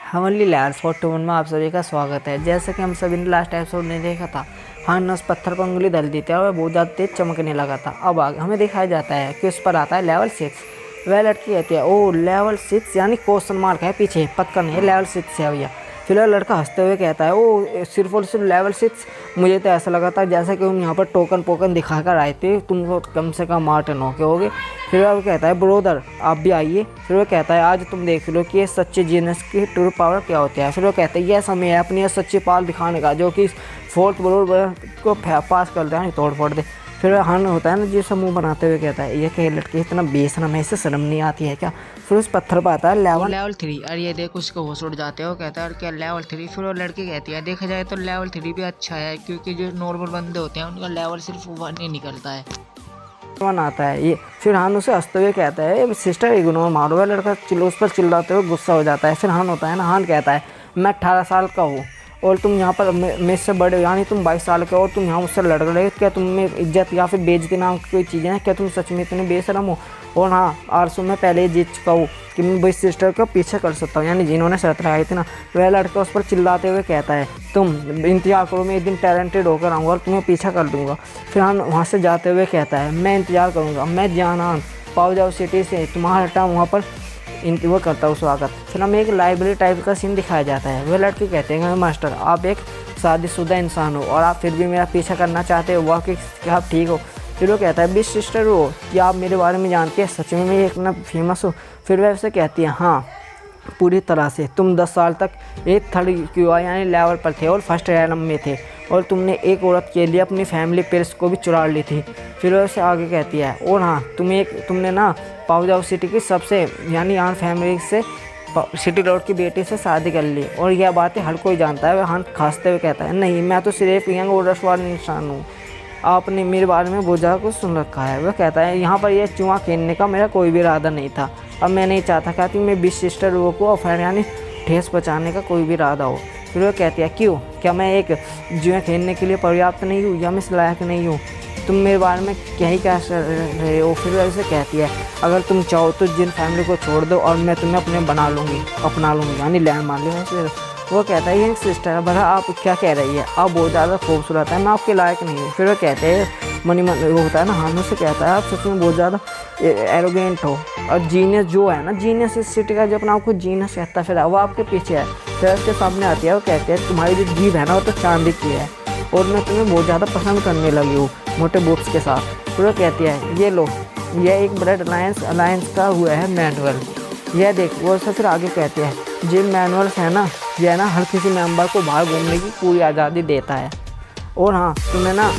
हवनली लैर्स 41 में आप सभी का स्वागत है। जैसे कि हम सभी ने लास्ट एपिसोड में देखा था, हान ने उस पत्थर पर उंगली डाल दी थी और वह बहुत ज़्यादा तेज चमकने लगा था। अब आगे हमें दिखाया जाता है कि उस पर आता है लेवल 6। वह लड़की कहती है ओ लेवल 6 यानी क्वेश्चन मार्क है पीछे, पक्का नहीं है लेवल 6 है भैया। फिर वह लड़का हंसते हुए कहता है ओ सिर्फ और सिर्फ लेवल 6। मुझे तो ऐसा लगा था जैसे कि हम यहाँ पर टोकन पोकन दिखा कर आए थे, तुम कम से कम 8-9 के होगे। फिर वह कहता है ब्रोदर आप भी आइए। फिर वो कहता है आज तुम देख लो कि ये सच्चे जीनियस की ट्रू पावर क्या होती है। फिर वो कहते हैं यह समय है अपनी ये सच्ची पावर दिखाने का, जो कि फोर्थ ब्रोड को पास कर दे, तोड़ फोड़ दे। फिर हन होता है ना जिससे मुंह बनाते हुए कहता है ये कहीं लड़के इतना बेशरम है, इससे शर्म नहीं आती है क्या। फिर उस पत्थर पर आता है लेवल 3 और ये देख उसको होश उड़ जाते हो, कहता है और क्या लेवल 3। फिर वो लड़की कहती है देखा जाए तो लेवल 3 भी अच्छा है, क्योंकि जो नॉर्मल बंदे होते हैं उनका लेवल सिर्फ 1 ही निकलता है। आता है ये। फिर हान उसे हंसते हुए कहता है सिस्टर इग्नोर मारो। वह लड़का उस पर चिल्लाते हुए गुस्सा हो जाता है। फिर हान होता है ना, हान कहता है मैं 18 साल का हूँ और तुम यहाँ पर मेरे से बड़े हो, यानी तुम 22 साल के हो और तुम यहाँ मुझसे लड़ रहे हो। क्या तुम में इज्जत या फिर बेइज्जती नाम की कोई चीज़ें हैं? क्या तुम सच में इतने बेशरम हो? और हाँ आरसू में पहले ही जीत चुका हूँ कि मैं भाई सिस्टर को पीछे कर सकता हूँ, यानी जिन्होंने शर्त लगाई थी ना। वह लड़का उस पर चिल्लाते हुए कहता है तुम इंतजार करो, मैं एक दिन टैलेंटेड होकर आऊँगा और तुम्हें पीछा कर दूँगा। फिर हम वहाँ से जाते हुए कहता है मैं इंतजार करूँगा, मैं जानान पाओ जाओ सिटी से तुम्हारा टाइम वहाँ पर वो करता है स्वागत। फिर हमें एक लाइब्रेरी टाइप का सीन दिखाया जाता है। वह लड़के कहते हैं मास्टर आप एक शादीशुदा इंसान हो और आप फिर भी मेरा पीछा करना चाहते हो, वाकई क्या आप ठीक हो? फिर वो कहता है बिग सिस्टर हो, क्या आप मेरे बारे में जानती है? सच में मैं इतना फेमस हूँ? फिर वह उसे कहती है हाँ पूरी तरह से। तुम 10 साल तक एक थर्ड क्यूआई यानी लेवल पर थे और फर्स्ट रैंडम में थे और तुमने एक औरत के लिए अपनी फैमिली पेर्स को भी चुरा ली थी। फिर वह उसे आगे कहती है और हाँ तुमने ना पाउजाओ सिटी की सबसे यानी आन फैमिली से सिटी रोड की बेटी से शादी कर ली और यह बातें हर कोई जानता है। वह हान खांसते हुए कहता है नहीं मैं तो सिर्फ यंग ओल्डर्स वाला इंसान हूँ, आपने मेरे बारे में बहुत ज़्यादा कुछ सुन रखा है। वह कहता है यहाँ पर यह जुआ खेलने का मेरा कोई भी इरादा नहीं था, अब मैं नहीं चाहता कि मैं बिग सिस्टर वो को और यानी ठेस बचाने का कोई भी इरादा हो। फिर वह कहती है क्यों, क्या मैं एक जुआ खेलने के लिए पर्याप्त नहीं हूँ या मैं इस लायक नहीं हूँ? तुम मेरे बारे में क्या ही कह रहे हो? फिर वह उसे कहती है अगर तुम चाहो तो जिन फैमिली को छोड़ दो और मैं तुम्हें अपना लूँगी यानी लैंड मान लो। वो कहता है ये सिस्टर भला आप क्या कह रही है, आप बहुत ज़्यादा खूबसूरत है, मैं आपके लायक नहीं हूँ। फिर वो कहते हैं वो होता है ना हानू से कहता है आप सच में बहुत ज़्यादा एरोगेंट हो और जीनियस जो है ना, जीनियस इस सिटी का जो अपना आपको जीनियस कहता फिर वो आपके पीछे है। फिर उसके सामने आती है, वो कहते हैं तुम्हारी जो जीभ है ना वो तो चांदी की है और मैं तुम्हें बहुत ज़्यादा पसंद करने लगी हूँ मोटे बूट्स के साथ। फिर वो कहती है ये लो यह एक ब्लड अलायंस का हुआ है मैनुअल, यह देख। वो उससे फिर आगे कहते हैं जिन मैनुअल्स है ना यह ना हर किसी मेंबर को बाहर घूमने की पूरी आज़ादी देता है और हाँ तुम्हें ना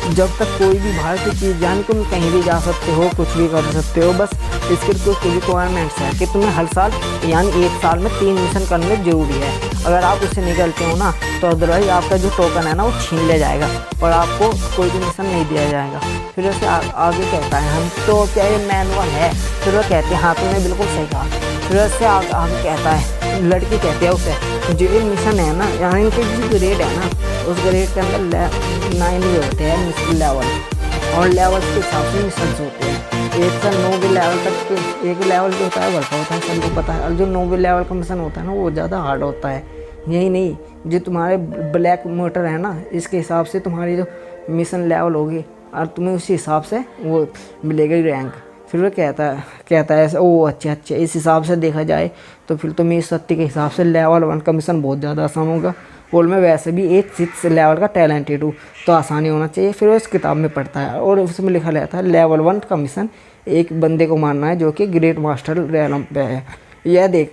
जब तक कोई भी बाहर की चीज़ जान तुम कहीं भी जा सकते हो, कुछ भी कर सकते हो, बस इसके कुछ रिक्वायरमेंट्स है कि तुम्हें हर साल यानी 1 साल में 3 मिशन करने जरूरी है। अगर आप उससे निकलते हो ना तो अदरवाइज आपका जो टोकन है ना वो छीन लिया जाएगा और आपको कोई भी मिशन नहीं दिया जाएगा। फिर उससे आगे कहता है हम तो क्या ये मैनुअल है? फिर वो कहते हैं हाँ तुमने बिल्कुल सही कहा। फिर उससे आगे कहता है लड़की कहती है उसे जो ये मिशन है ना यानी इनके जो ग्रेड है ना उस ग्रेड के अंदर 9 ही होते हैं मिशन लेवल और लेवल के हिसाब से मिशन होते हैं। 1 से 9 लेवल तक के एक लेवल जो होता है वर्क होता है सबको पता है, और जो 9 लेवल का मिशन होता है ना वो ज़्यादा हार्ड होता है। यही नहीं जो तुम्हारे ब्लैक मोटर है ना इसके हिसाब से तुम्हारी जो मिशन लेवल होगी और तुम्हें उसी हिसाब से वो मिलेगा रैंक। फिर वो कहता है ओह अच्छा इस हिसाब से देखा जाए तो फिर तो मेरी सत्य के हिसाब से लेवल 1 का मिशन बहुत ज़्यादा आसान होगा और मैं वैसे भी 6 लेवल का टैलेंटेड हूँ तो आसानी होना चाहिए। फिर वो इस किताब में पढ़ता है और उसमें लिखा रहता है लेवल 1 का मिशन एक बंदे को मारना है जो कि ग्रेट मास्टर रैलम पे है, यह देख।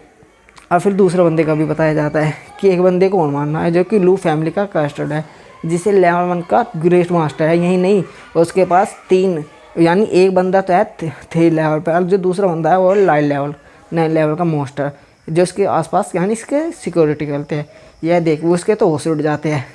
और फिर दूसरे बंदे का भी बताया जाता है कि एक बंदे को और मारना है जो कि लू फैमिली का कस्टर्ड है जिसे लेवल 1 का ग्रेट मास्टर है। यही नहीं उसके पास 3 यानी एक बंदा तो है 3 लेवल पर और जो दूसरा बंदा है वो 9 लेवल का मास्टर जो इसके आसपास यानी इसके सिक्योरिटी करते हैं। यह देख वो उसके तो होश उड़ जाते हैं।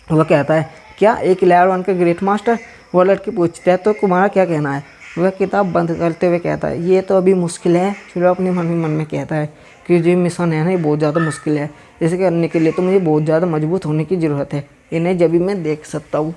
वो कहता है क्या एक लेवल 1 का ग्रेट मास्टर? वो लड़की पूछता है तो तुम्हारा क्या कहना है? वह किताब बंद करते हुए कहता है ये तो अभी मुश्किल है। फिर वो अपने मन में कहता है कि जो मिशन है ना ये बहुत ज़्यादा मुश्किल है, इसे करने के लिए तो मुझे बहुत ज़्यादा मजबूत होने की ज़रूरत है, इन्हें जब भी मैं देख सकता हूँ।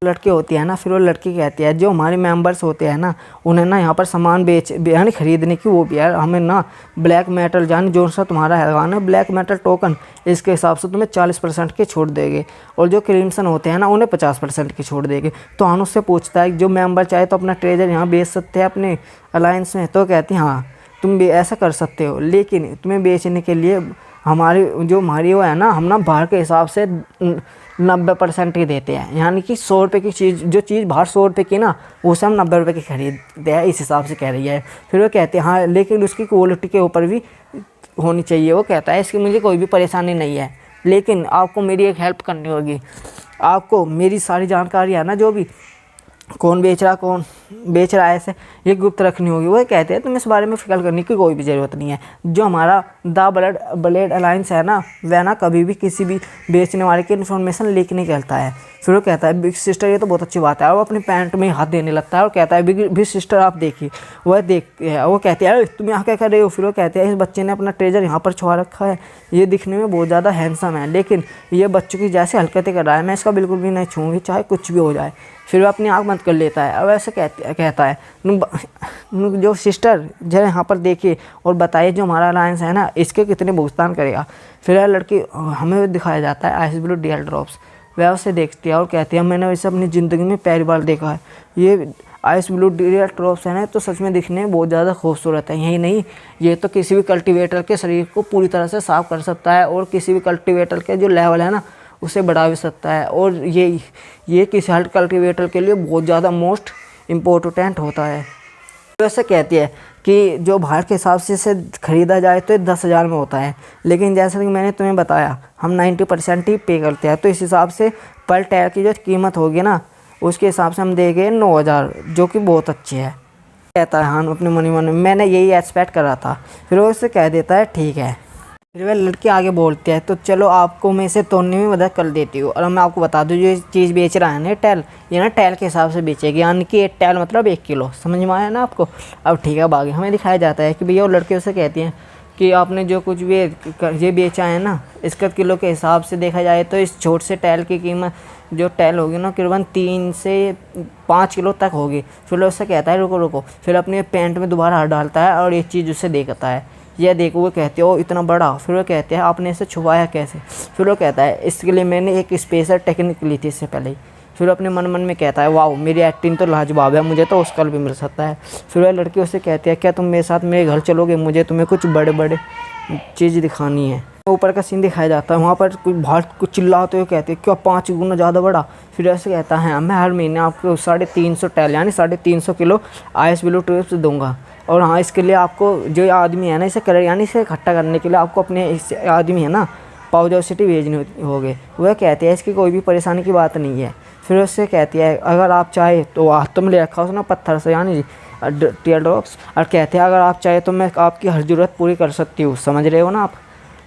लड़की होती है ना, फिर वो लड़की कहती है जो हमारे मेंबर्स होते हैं ना, उन्हें ना यहाँ पर सामान यानी खरीदने की वो भी है, हमें ना ब्लैक मेटल यानी जो सा तुम्हारा है ना ब्लैक मेटल टोकन, इसके हिसाब से तुम्हें 40% की छूट देंगे, और जो क्रिम्सन होते हैं ना उन्हें 50% की छूट देंगे। तो हान उससे पूछता है जो मेंबर चाहे तो अपना ट्रेजर यहाँ बेच सकते हैं अपने अलायंस में। तो कहती है हाँ तुम भी ऐसा कर सकते हो, लेकिन तुम्हें बेचने के लिए हमारी वो है ना, हम ना बाहर के हिसाब से 90% ही देते हैं, यानी कि 100 रुपये की चीज़, जो चीज़ बाहर 100 रुपये की ना, उसे हम 90 रुपये की खरीदते हैं, इस हिसाब से कह रही है। फिर वो कहते हैं हाँ लेकिन उसकी क्वालिटी के ऊपर भी होनी चाहिए। वो कहता है इसकी मुझे कोई भी परेशानी नहीं है, लेकिन आपको मेरी एक हेल्प करनी होगी, आपको मेरी सारी जानकारी है ना, जो भी कौन बेच रहा है ऐसे, ये गुप्त रखनी होगी। वो कहते हैं तुम इस बारे में फिक्र करने की कोई भी ज़रूरत नहीं है, जो हमारा द ब्लेड अलायंस है ना, वह ना कभी भी किसी भी बेचने वाले की इन्फॉर्मेशन लीक नहीं करता है। फिर वो कहता है बिग सिस्टर ये तो बहुत अच्छी बात है, और वो अपनी पैंट में हाथ देने लगता है और कहता है बिग सिस्टर आप देखिए। वह देखती है, वो कहती है तुम यहाँ क्या कर रहे हो। फिर वो कहते हैं इस बच्चे ने अपना ट्रेजर यहाँ पर छुपा रखा है, ये दिखने में बहुत ज़्यादा हैंडसम है, लेकिन ये बच्चों की जैसे हरकतें कर रहा है, मैं इसका बिल्कुल भी नहीं छूँगी चाहे कुछ भी हो जाए। फिर वो अपनी आँख बंद कर लेता है। अब ऐसे कहता है जो सिस्टर जरा यहाँ पर देखिए और बताइए जो हमारा अलायंस है ना इसके कितने भुगतान करेगा। फिर यह लड़की हमें दिखाया जाता है आइस ब्लू डीएल ड्रॉप्स, वह उसे देखती है और कहती है मैंने वैसे अपनी ज़िंदगी में पहली बार देखा है, ये आइस ब्लू डीएल ड्रॉप्स है ना तो सच में दिखने में बहुत ज़्यादा खूबसूरत है। यही नहीं, ये तो किसी भी कल्टीवेटर के शरीर को पूरी तरह से साफ कर सकता है, और किसी भी कल्टीवेटर के जो लेवल है ना उसे बढ़ा भी सकता है, और ये किसी हर कल्टीवेटर के लिए बहुत ज़्यादा मोस्ट इम्पोर्टेंट होता है। वैसे कहती है कि जो बाहर के हिसाब से इसे ख़रीदा जाए तो 10,000 में होता है, लेकिन जैसा कि मैंने तुम्हें बताया हम 90% ही पे करते हैं, तो इस हिसाब से पर टायर की जो कीमत होगी ना उसके हिसाब से हम देंगे 9,000, जो कि बहुत अच्छी है। कहता है हाँ अपने मन में मैंने यही एक्सपेक्ट करा था। फिर वो उससे कह देता है ठीक है। फिर वह लड़की आगे बोलती है तो चलो आपको मैं इसे तोड़ने में मदद कर देती हूँ, और मैं आपको बता दूँ जो चीज़ बेच रहा है ना टैल, ये ना टैल के हिसाब से बेचेगी, यानी कि 1 टैल मतलब 1 किलो, समझ में आया ना आपको। अब ठीक है, अब आगे हमें दिखाया जाता है कि भैया वो लड़के उसे कहती हैं कि आपने जो कुछ भी ये बेचा है ना इसका किलो के हिसाब से देखा जाए तो इस छोटे से टैल की कीमत जो टैल होगी ना करीबन 3 से 5 किलो तक होगी। फिर उससे कहता है रुको, फिर अपने पैंट में दोबारा हाथ डालता है और ये चीज़ उसे देखता है, यह देखो। वो कहते हो इतना बड़ा। फिर वो कहते हैं आपने इसे छुपाया कैसे। फिर वो कहता है इसके लिए मैंने एक स्पेशल टेक्निक ली थी इससे पहले ही। फिर अपने मन में कहता है वाह मेरी एक्टिंग तो लाजवाब है, मुझे तो ऑस्कर भी मिल सकता है। फिर वह लड़की उससे कहती है क्या तुम मेरे साथ मेरे घर चलोगे, मुझे तुम्हें कुछ बड़े चीज़ दिखानी है। ऊपर का सीन दिखाया जाता है, वहाँ पर कुछ बाहर कुछ चिल्लाते हुए कहते हैं क्या 5 गुना ज़्यादा बड़ा। फिर ऐसे कहता है मैं हर महीने आपको 350 टैल यानी 350 किलो आइस ब्लू ड्रॉप्स दूंगा, और हाँ इसके लिए आपको जो आदमी है ना इसे करे यानी इसे इकट्ठा करने के लिए आपको अपने इस आदमी है ना पाउडर सिटी भेजने होंगे। वह कहते हैं इसकी कोई भी परेशानी की बात नहीं है। फिर उससे कहती है अगर आप चाहे तो हाथों में ले रखा हो ना पत्थर से यानी टीयर ड्रॉप्स, और कहते हैं अगर आप चाहे तो मैं आपकी हर ज़रूरत पूरी कर सकती हूँ, समझ रहे हो ना आप।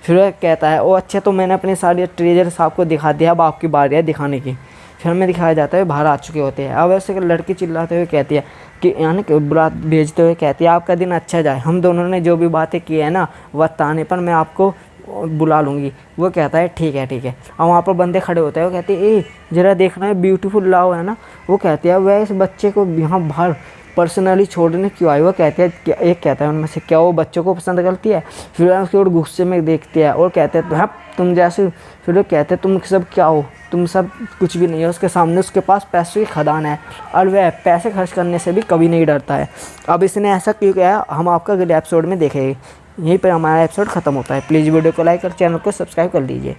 फिर वह कहता है ओ अच्छा तो मैंने अपने सारे ट्रेजर्स आपको दिखा दिया, अब आपकी बारी है दिखाने की। फिर हमें दिखाया जाता है बाहर आ चुके होते हैं। अब ऐसे लड़की चिल्लाते हुए कहती है कि यानी कि बुला भेजते हुए कहती है आपका दिन अच्छा जाए, हम दोनों ने जो भी बातें की है ना वह ताने पर मैं आपको बुला लूँगी। वो कहता है ठीक है। और वहाँ पर बंदे खड़े होते हैं, वो कहते हैं ए ज़रा देखना है ब्यूटीफुल लाओ है ना। वो कहती है वह इस बच्चे को यहाँ बाहर पर्सनली छोड़ने क्यों आई। वो कहते हैं एक कहता है उनमें से क्या वो बच्चों को पसंद करती है। फिर उसके और गुस्से में देखती है और कहते हैं हाँ तुम जैसे। फिर वो कहते हैं तुम सब क्या हो, तुम सब कुछ भी नहीं है। उसके सामने उसके पास पैसों की खदान है और वह पैसे खर्च करने से भी कभी नहीं डरता है। अब इसने ऐसा क्यों किया हम आपका अगले एपिसोड में देखेंगे। यहीं पर हमारा एपिसोड ख़त्म होता है। प्लीज़ वीडियो को लाइक और चैनल को सब्सक्राइब कर लीजिए।